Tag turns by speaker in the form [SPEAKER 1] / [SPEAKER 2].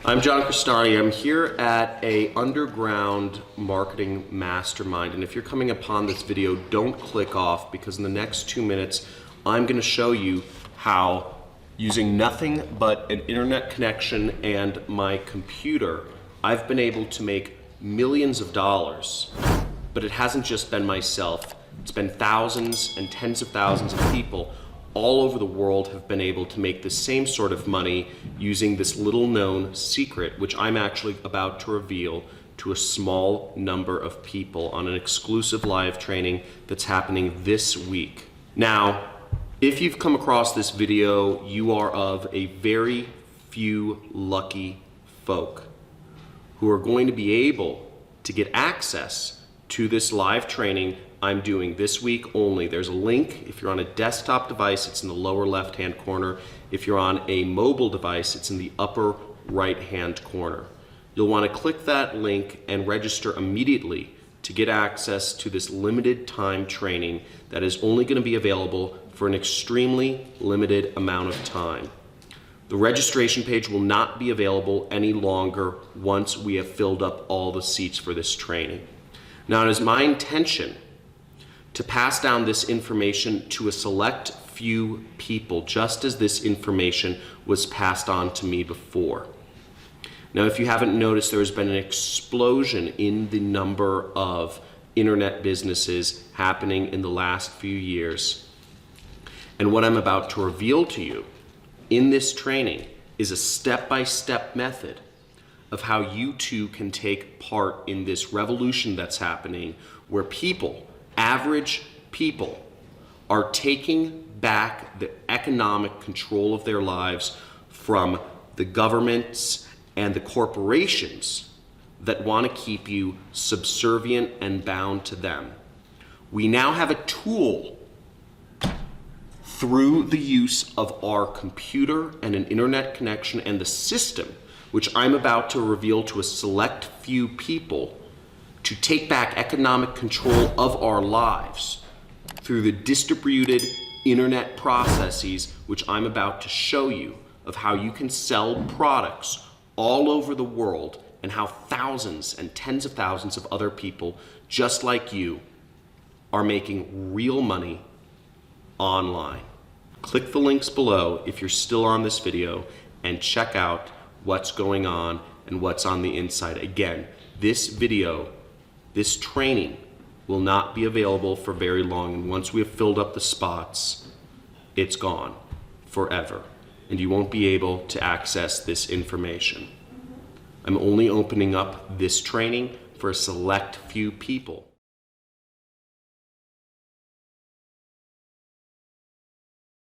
[SPEAKER 1] I'm John Crestani. I'm here at a underground marketing mastermind, and if you're coming upon this video, don't click off, because in the next 2 minutes I'm going to show you how, using nothing but an internet connection and my computer, I've been able to make millions of dollars. But it hasn't just been myself. It's been thousands and tens of thousands of people all over the world have been able to make the same sort of money using this little known secret, which I'm actually about to reveal to a small number of people on an exclusive live training that's happening this week. Now, if you've come across this video, you are of a very few lucky folk who are going to be able to get access to this live training I'm doing this week only. There's a link. If you're on a desktop device, it's in the lower left-hand corner. If you're on a mobile device, it's in the upper right-hand corner. You'll want to click that link and register immediately to get access to this limited time training that is only going to be available for an extremely limited amount of time. The registration page will not be available any longer once we have filled up all the seats for this training. Now, it is my intention to pass down this information to a select few people, just as this information was passed on to me before. Now, if you haven't noticed, there has been an explosion in the number of internet businesses happening in the last few years. And what I'm about to reveal to you in this training is a step-by-step method of how you too can take part in this revolution that's happening, where people, average people, are taking back the economic control of their lives from the governments and the corporations that want to keep you subservient and bound to them. We now have a tool through the use of our computer and an internet connection and the system, which I'm about to reveal to a select few people, to take back economic control of our lives through the distributed internet processes, which I'm about to show you, of how you can sell products all over the world, and how thousands and tens of thousands of other people just like you are making real money online. Click the links below if you're still on this video and check out what's going on and what's on the inside. Again, this video, this training will not be available for very long, and once we have filled up the spots, it's gone forever, and you won't be able to access this information. I'm only opening up this training for a select few people.